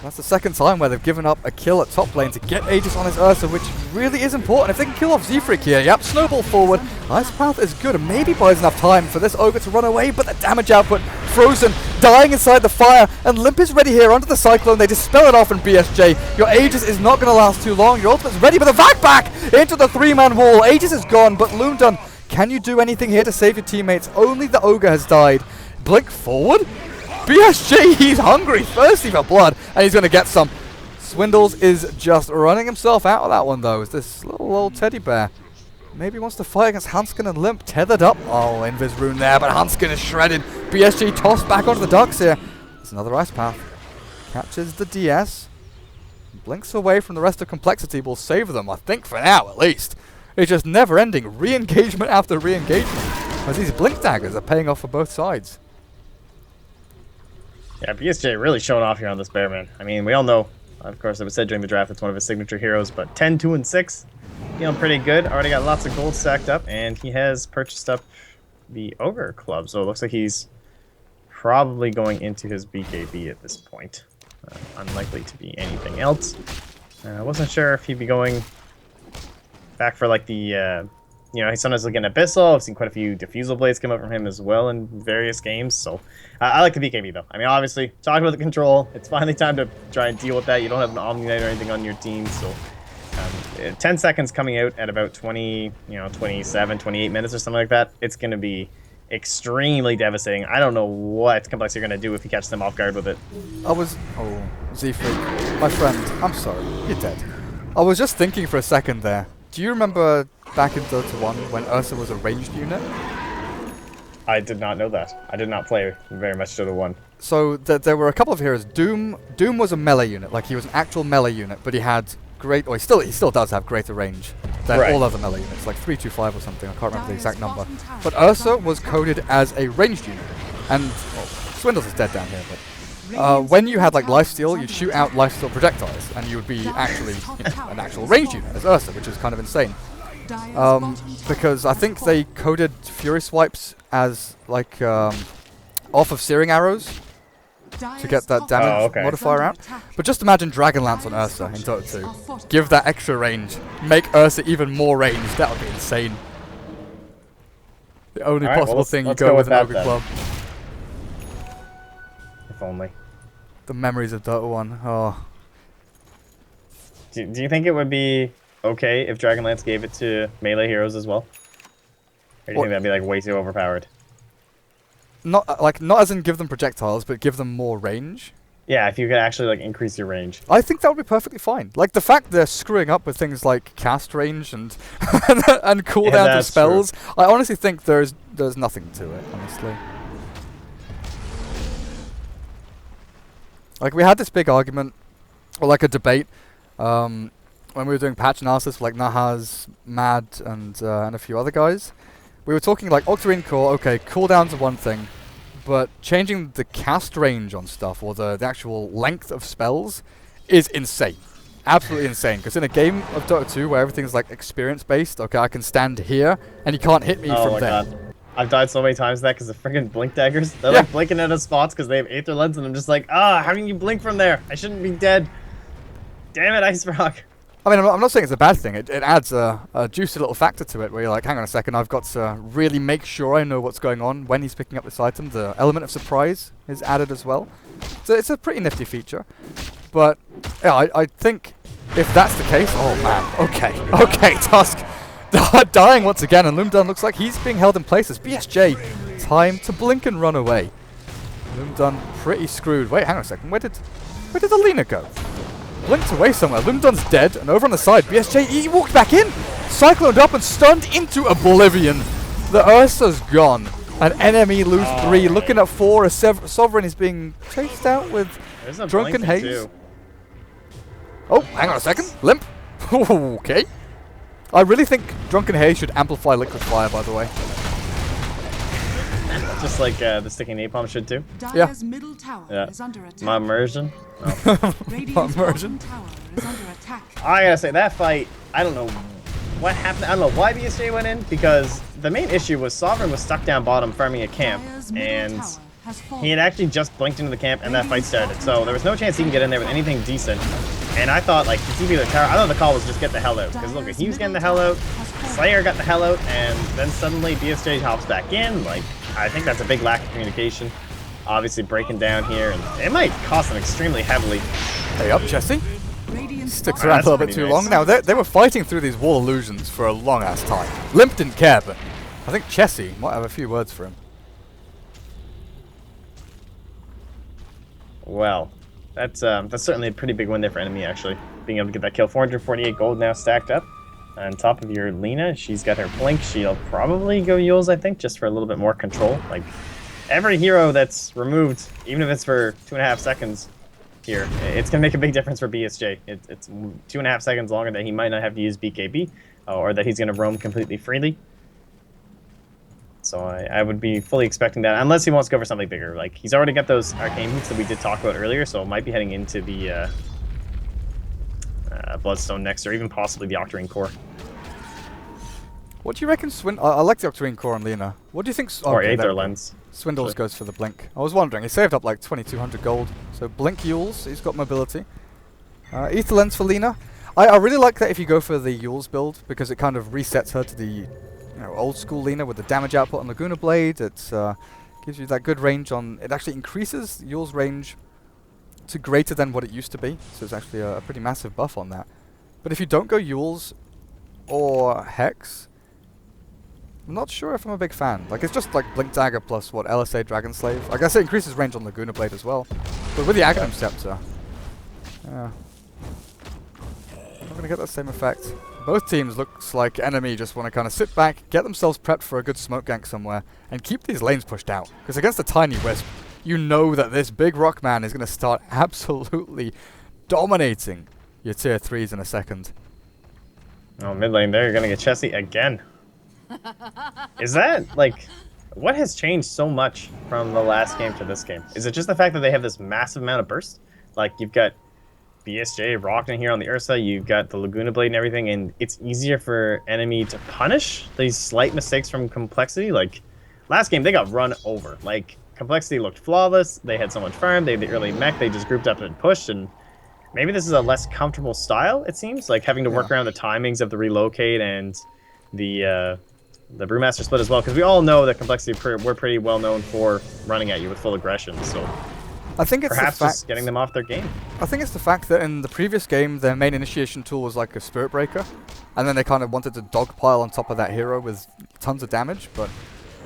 D: That's the second time where they've given up a kill at top lane to get Aegis on his Ursa, which really is important. If they can kill off Zefric here, yep, snowball forward. Ice Path is good and maybe buys enough time for this Ogre to run away, but the damage output, Frozen, dying inside the fire, and Limp is ready here under the Cyclone. They dispel it off in BSJ. Your Aegis is not going to last too long. Your ultimate's ready, but the Vac back into the 3-man wall. Aegis is gone, but Loondun, can you do anything here to save your teammates? Only the Ogre has died. Blink forward? BSJ, he's hungry, thirsty for blood, and he's going to get some. Swindles is just running himself out of that one, though. Is this little old teddy bear? Maybe he wants to fight against Hanskin and Limp. Tethered up. Oh, Invis rune there, but Hanskin is shredded. BSJ tossed back onto the Ducks here. It's another ice path. Catches the DS. Blinks away from the rest of Complexity. Will save them, I think, for now, at least. It's just never-ending re-engagement after re-engagement, as these blink daggers are paying off for both sides.
E: Yeah, BSJ really showing off here on this bear, man. I mean, we all know, of course, it was said during the draft, it's one of his signature heroes, but 10, 2, and 6, feeling pretty good. Already got lots of gold stacked up, and he has purchased up the Ogre Club, so it looks like he's probably going into his BKB at this point. Unlikely to be anything else. I wasn't sure if he'd be going back for, like, the... you know, he's sometimes looking at Abyssal. I've seen quite a few Diffusal Blades come up from him as well in various games. So, I like the BKB, though. I mean, obviously, talking about the control, it's finally time to try and deal with that. You don't have an Omni Knight or anything on your team, so... 10 seconds coming out at about 20, 27, 28 minutes or something like that. It's going to be extremely devastating. I don't know what Complexity are going to do if you catch them off guard with it.
D: Oh, Z-Freak, my friend, I'm sorry, you're dead. I was just thinking for a second there. Do you remember back in Dota 1 when Ursa was a ranged unit?
E: I did not know that. I did not play very much Dota 1.
D: So there were a couple of heroes. Doom was a melee unit, like he was an actual melee unit, but he had great, or he still does have greater range than all other melee units, like 325 or something. I can't remember the exact number. But Ursa was coded as a ranged unit, and well, Swindles is dead down here. But when you had like lifesteal, you'd shoot out lifesteal projectiles, and you would be actually an actual ranged unit as Ursa, which is kind of insane. Because I think they coded Fury Swipes as like off of Searing Arrows to get that damage modifier out. But just imagine Dragonlance on Ursa in Dota 2. Give that extra range. Make Ursa even more ranged. That would be insane. The only possible thing you go with an Ogre Club.
E: If only.
D: The memories of Dota 1. Oh.
E: Do you think it would be okay if Dragonlance gave it to melee heroes as well? Or do you think that'd be like way too overpowered?
D: Not as in give them projectiles, but give them more range.
E: Yeah, if you could actually like increase your range.
D: I think that would be perfectly fine. Like the fact they're screwing up with things like cast range and and cooldown to spells. True. I honestly think there's nothing to it, honestly. Like we had this big argument, or like a debate, when we were doing patch analysis for like Nahaz, Mad, and a few other guys. We were talking like Octarine Core, okay, cooldowns are one thing, but changing the cast range on stuff, or the actual length of spells, is insane. Absolutely insane, because in a game of Dota 2 where everything's like experience-based, okay, I can stand here, and you can't hit me from there.
E: God. I've died so many times that because of freaking blink daggers. They're like blinking at us spots because they have Aether Lens, and I'm just like, how can you blink from there? I shouldn't be dead. Damn it, Ice Rock.
D: I mean, I'm not saying it's a bad thing. It adds a juicy little factor to it where you're like, hang on a second, I've got to really make sure I know what's going on when he's picking up this item. The element of surprise is added as well. So it's a pretty nifty feature. But, yeah, I think if that's the case, oh man, okay, Tusk dying once again, and Loomdun looks like he's being held in place as BSJ. Time to blink and run away. Loomdun pretty screwed. Wait, hang on a second, where did Alina go? Blinked away somewhere. Loomdun's dead, and over on the side, BSJ, he walked back in, cycloned up and stunned into oblivion. The Ursa's gone. An enemy lose 3, looking at 4. A Sovereign is being chased out with Drunken Haze. Too. Oh, hang on a second. Limp. Okay. I really think Drunken Haze should amplify Liquid Fire, by the way.
E: Just like the Sticking Napalm should too.
D: Yeah.
G: Middle tower is under attack.
E: My immersion.
D: Immersion.
G: Tower is under attack.
E: I gotta say, that fight, I don't know what happened. I don't know why BSJ went in, because the main issue was Sovereign was stuck down bottom farming a camp, and he had actually just blinked into the camp and that fight started. So there was no chance he can get in there with anything decent. And I thought, like, the TP of the tower, I thought the call was just get the hell out. Because look, he was getting the hell out, Slayer got the hell out, and then suddenly BSJ hops back in. Like, I think that's a big lack of communication. Obviously breaking down here, and it might cost them extremely heavily.
D: Hey up, Jesse. Sticks around a little bit too long. Now, they were fighting through these wall illusions for a long-ass time. Limp didn't care, but I think Chessie might have a few words for him.
E: Well, that's certainly a pretty big win there for Enemy, actually. Being able to get that kill. 448 gold now stacked up. On top of your Lina, she's got her Blink. She'll probably go Yules, I think, just for a little bit more control. Like, every hero that's removed, even if it's for 2.5 seconds here, it's going to make a big difference for BSJ. It's 2.5 seconds longer that he might not have to use BKB, or that he's going to roam completely freely. So I would be fully expecting that, unless he wants to go for something bigger. Like, he's already got those arcane boots that we did talk about earlier, so it might be heading into the Bloodstone next, or even possibly the Octarine Core.
D: What do you reckon I like the Octarine Core on Lina. What do you think...
E: Or Aether Lens.
D: Swindles goes for the Blink. I was wondering, he saved up like 2,200 gold. So Blink Yules, he's got mobility. Aether Lens for Lina. I really like that if you go for the Yules build, because it kind of resets her to the old school Lina with the damage output on Laguna Blade. It gives you that good range on... It actually increases Yules' range to greater than what it used to be. So it's actually a pretty massive buff on that. But if you don't go Yules or Hex, I'm not sure if I'm a big fan. Like, it's just like Blink Dagger plus, what, LSA Dragon Slave. I guess it increases range on Laguna Blade as well. But with the Aghanim Scepter, not going to get that same effect. Both teams looks like Enemy just want to kind of sit back, get themselves prepped for a good smoke gank somewhere, and keep these lanes pushed out. Because against a tiny Wisp, you know that this big rock man is going to start absolutely dominating your tier 3s in a second.
E: Oh, mid lane there, you're gonna get Chessie again. Is that, like, what has changed so much from the last game to this game? Is it just the fact that they have this massive amount of burst? Like, you've got BSJ rocking here on the Ursa, you've got the Laguna Blade and everything, and it's easier for Enemy to punish these slight mistakes from Complexity. Like, last game, they got run over. Like, Complexity looked flawless, they had so much farm, they had the early mech, they just grouped up and pushed, and maybe this is a less comfortable style, it seems, like having to work around the timings of the relocate and the Brewmaster split as well, because we all know that Complexity we're pretty well known for running at you with full aggression, so
D: I think it's
E: perhaps
D: the fact,
E: just getting them off their game.
D: I think it's the fact that in the previous game, their main initiation tool was like a Spirit Breaker, and then they kind of wanted to dogpile on top of that hero with tons of damage, but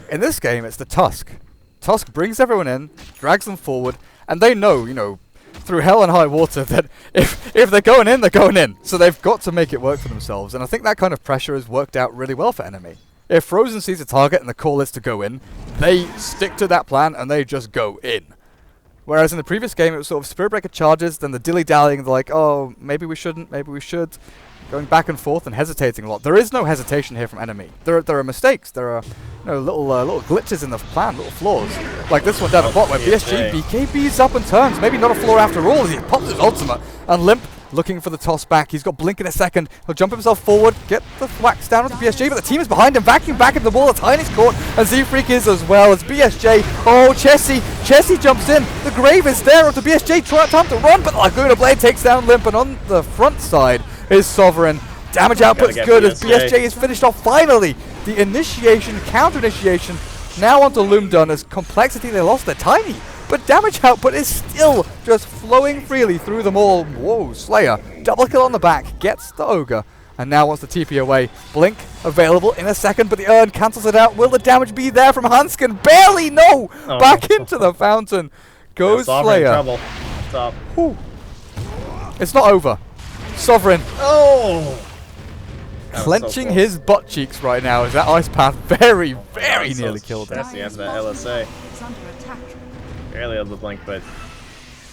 D: in this game, it's the Tusk. Tusk brings everyone in, drags them forward, and they know, you know, through hell and high water that if they're going in, they're going in. So they've got to make it work for themselves, and I think that kind of pressure has worked out really well for Enemy. If Frozen sees a target and the call is to go in, they stick to that plan and they just go in. Whereas in the previous game, it was sort of Spirit Breaker charges, then the dilly-dallying, they're like, oh, maybe we shouldn't, maybe we should. Going back and forth and hesitating a lot. There is no hesitation here from Enemy. There are mistakes. There are, you know, little glitches in the plan, little flaws. Like this one down the bot where BSG BKB's up and turns. Maybe not a flaw after all as he pops his ultimate. And Limp looking for the toss back. He's got Blink in a second. He'll jump himself forward, get the whacks down onto BSG, but the team is behind him, vacuum back at the wall. Tiny's caught, and Z-Freak is as well as BSJ. Oh, Chessie jumps in. The grave is there onto BSJ. Time to run, but Laguna Blade takes down Limp, and on the front side is Sovereign. Damage output's good as BSJ is finished off finally. The initiation, counter initiation, now onto Loomdun as Complexity, they lost their Tiny. But damage output is still just flowing freely through them all. Whoa, Slayer, double kill on the back, gets the Ogre, and now wants the TP away. Blink available in a second, but the urn cancels it out. Will the damage be there from Hanskin? Barely, no!
E: Oh.
D: Back into the fountain goes Slayer.
E: Trouble. Stop.
D: Whew. It's not over. Sovereign.
E: Oh!
D: Clenching
E: so
D: his butt cheeks right now as that ice path very, very nearly killed him.
E: Chessie has that LSA.
G: Is under attack.
E: Barely able to blink, but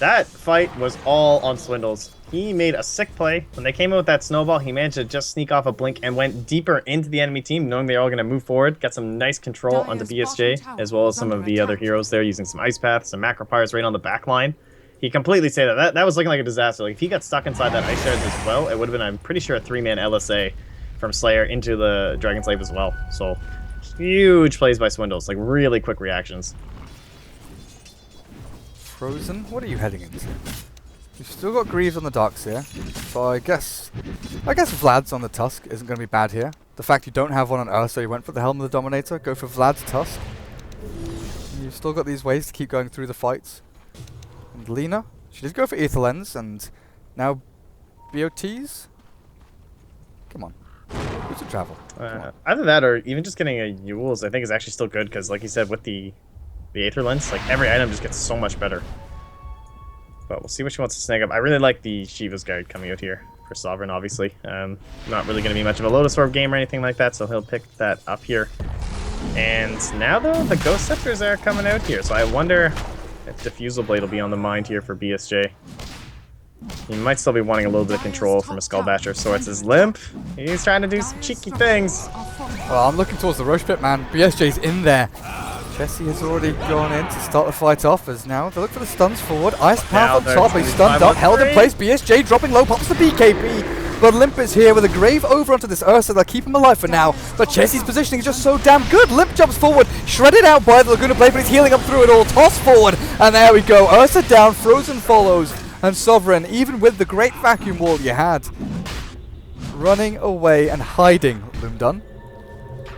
E: that fight was all on Swindles. He made a sick play. When they came in with that snowball, he managed to just sneak off a blink and went deeper into the enemy team, knowing they're all going to move forward, got some nice control onto BSJ, as well as some of the other heroes there, using some ice paths, some macro pyres right on the back line. He completely saved that. That was looking like a disaster. Like, if he got stuck inside that ice shards as well, it would have been, I'm pretty sure, a 3-man LSA from Slayer into the Dragon Slave as well. So, huge plays by Swindles. Like, really quick reactions.
D: Frozen, what are you heading into? You've still got Greaves on the Darks here, so I guess Vlad's on the Tusk isn't going to be bad here. The fact you don't have one on Ursa, you went for the Helm of the Dominator, go for Vlad's Tusk. And you've still got these ways to keep going through the fights. And Lena, she did go for Aether Lens, and now BOTs? Come on. Who's to travel?
E: Either that or even just getting a Yules, I think is actually still good, because like you said, with the Aether Lens, like every item just gets so much better. But we'll see what she wants to snag up. I really like the Shiva's Guard coming out here for Sovereign, obviously. Not really going to be much of a Lotus Orb game or anything like that, so he'll pick that up here. And now, though, the Ghost Scepters are coming out here, so I wonder if Diffusal Blade will be on the mind here for BSJ. He might still be wanting a little bit of control from a Skullbasher. Swords his Limp. He's trying to do some cheeky things.
D: Well, I'm looking towards the Roche Pit, man. BSJ's in there. Chessie has already gone in to start the fight off as now they look for the stuns forward. Ice Path on top, he's stunned up, held in place. BSJ dropping low, pops the BKB. But Limp is here with a grave over onto this Ursa. They'll keep him alive for now. But Chessie's positioning is just so damn good. Limp jumps forward, shredded out by the Laguna Blade, but he's healing up through it all. Toss forward, and there we go. Ursa down, Frozen follows. And Sovereign, even with the great vacuum wall you had, running away and hiding. Loomdun.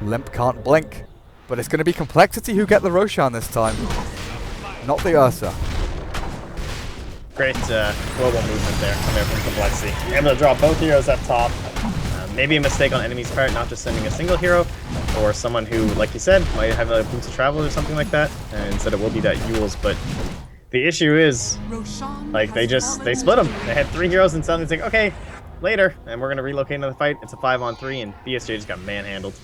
D: Limp can't blink. But it's going to be Complexity who get the Roshan this time. Not the Ursa.
E: Great global movement there coming from Complexity. Able to drop both heroes up top. Maybe a mistake on Enemy's part, not just sending a single hero, or someone who, like you said, might have a boost of travel or something like that. And instead it will be that Yules, but the issue is, like, they split them. They had 3 heroes and suddenly it's like, okay, later, and we're going to relocate into the fight. It's a 5-on-3, and BSJ just got manhandled.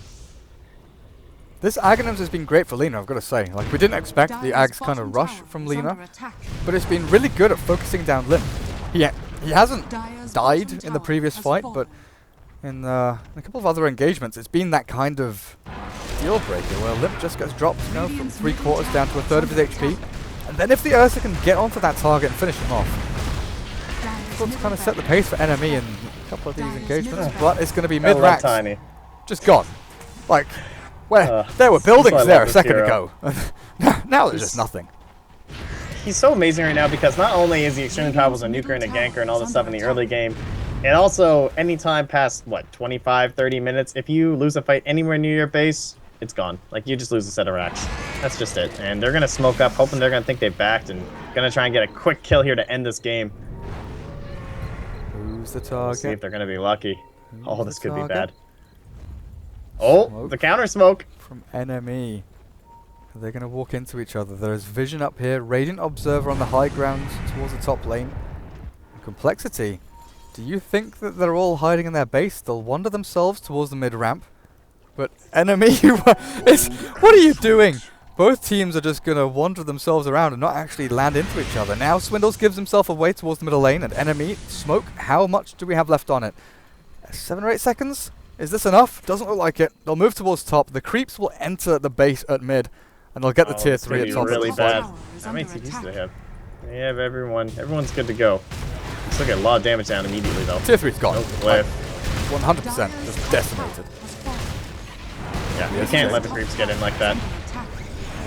D: This Aghanims has been great for Lina, I've got to say. Like, we didn't expect the
G: Dire's
D: Aghs kind of
G: bottom
D: rush
G: tower
D: from
G: is
D: Lina,
G: under attack.
D: but it's been really good at focusing down Limp. He hasn't
G: Dire's
D: died
G: bottom
D: in the
G: tower
D: previous
G: has
D: fight,
G: fallen.
D: but in a couple of other engagements, it's been that kind of deal breaker where Limp just gets dropped, you know, from 3/4 down to a third of his HP. And then if the Ursa can get onto that target and finish him off, it's going to kind of set the pace for enemy in a couple of these engagements, but it's going to be
E: I love
D: mid-racks,
E: Tiny.
D: just gone. Like, where there were
E: that's why I
D: buildings
E: love
D: there a
E: this
D: second
E: hero.
D: ago. Now there's just nothing.
E: He's so amazing right now because not only is he extremely powerful as a nuker and a ganker and all this stuff in the early game, and also anytime past, what, 25, 30 minutes, if you lose a fight anywhere near your base, it's gone. Like, you just lose a set of racks. That's just it. And they're going to smoke up, hoping they're going to think they backed, and going to try and get a quick kill here to end this game.
D: Who's the
E: We'll see if
D: target?
E: they're going to be lucky. Oh,
D: Who's
E: this
D: the
E: could be
D: target?
E: bad. Oh,
D: Smoke.
E: the counter smoke.
D: From enemy. They're going to walk into each other. There is vision up here. Radiant Observer on the high ground towards the top lane. And Complexity. Do you think that they're all hiding in their base? They'll wander themselves towards the mid ramp. But enemy, what are you doing? Both teams are just going to wander themselves around and not actually land into each other. Now Swindles gives himself away towards the middle lane, and enemy, Smoke, how much do we have left on it? 7 or 8 seconds? Is this enough? Doesn't look like it. They'll move towards top. The creeps will enter the base at mid, and they'll get the tier
E: This is
D: 3
E: gonna
D: at
E: be
D: top.
E: really
D: at this point.
E: bad. How many TPs do they have? They have everyone. Everyone's good to go. Let's look at a lot of damage down immediately, though.
D: Tier 3's gone.
E: No cliff.
D: 100%. Just decimated.
E: Yeah, you
D: Yes,
E: can't
D: Jay.
E: let the creeps get in like that.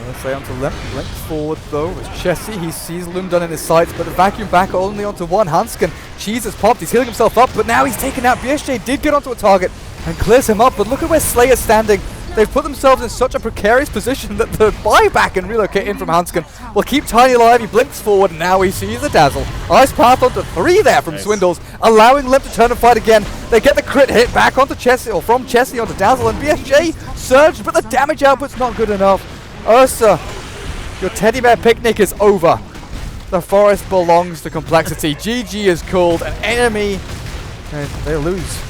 D: Let's say onto Limp. Limp forward though. It's Chessie. He sees Loom done in his sights, but the vacuum back only onto one. Hanskin. Cheese has popped. He's healing himself up, but now he's taken out. BSJ did get onto a target and clears him up, but look at where Slayer's standing. They've put themselves in such a precarious position that the buyback and relocate in from Hanskin will keep Tiny alive. He blinks forward, and now he sees the dazzle. Ice path onto 3 there from
E: Nice.
D: Swindles, allowing Limp to turn and fight again. They get the crit hit back onto Chessie, or from Chessie onto Dazzle, and BSJ surged, but the damage output's not good enough. Ursa, your teddy bear picnic is over. The forest belongs to Complexity. GG is called, an enemy, and they lose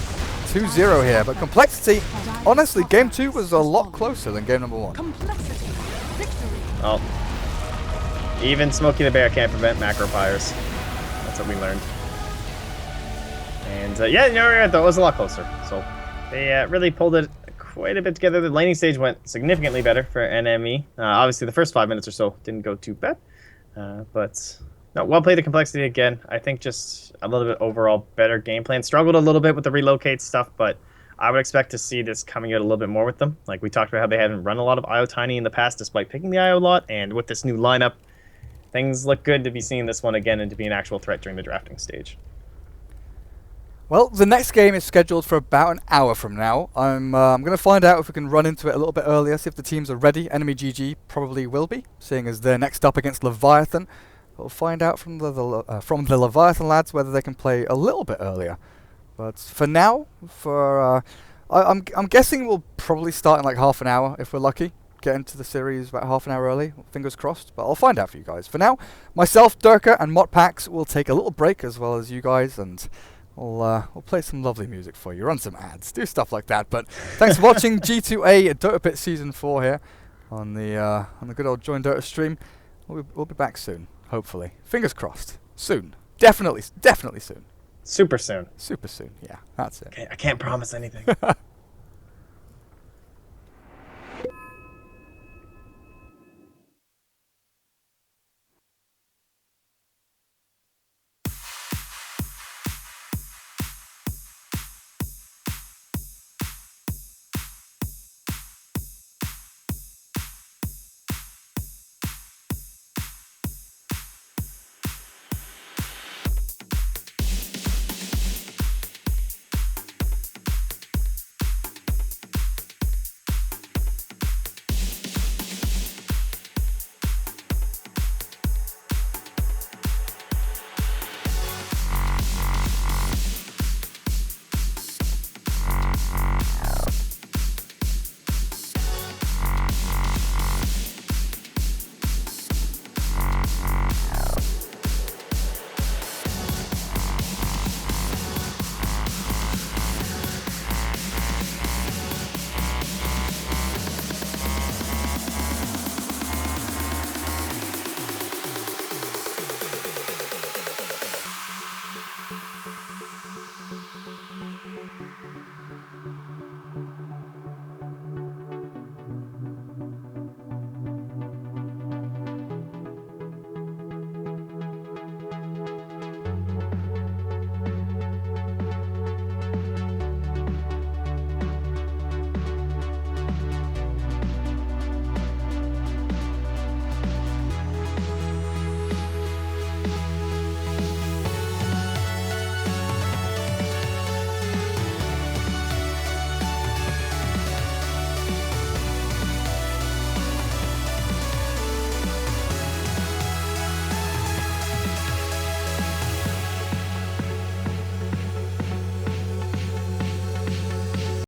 D: 2-0 here. But Complexity, honestly, game 2 was a lot closer than game number 1.
G: Complexity. Victory.
E: Oh. Even Smokey the Bear can't prevent macro fires. That's what we learned. And yeah, you know, it was a lot closer. So they really pulled it quite a bit together. The laning stage went significantly better for NME. Obviously, the first 5 minutes or so didn't go too bad. But no, well played the Complexity again. I think just a little bit overall better game plan. Struggled a little bit with the relocate stuff, but I would expect to see this coming out a little bit more with them. Like we talked about how they haven't run a lot of IO Tiny in the past despite picking the IO a lot. And with this new lineup, things look good to be seeing this one again and to be an actual threat during the drafting stage.
D: Well, the next game is scheduled for about an hour from now. I'm going to find out if we can run into it a little bit earlier, see if the teams are ready. EnemyGG probably will be, seeing as they're next up against Leviathan. We'll find out from the Leviathan lads whether they can play a little bit earlier. But for now, I'm guessing we'll probably start in like half an hour if we're lucky. Get into the series about half an hour early, fingers crossed. But I'll find out for you guys. For now, myself, Durka, and Motpax will take a little break as well as you guys, and we'll play some lovely music for you, run some ads, do stuff like that. But thanks for watching G2A DotaPit Season 4 here on the good old Join Dota stream. We'll be back soon, hopefully. Fingers crossed. Soon. Definitely soon.
E: Super soon.
D: Super soon, yeah, that's it.
E: I can't promise anything.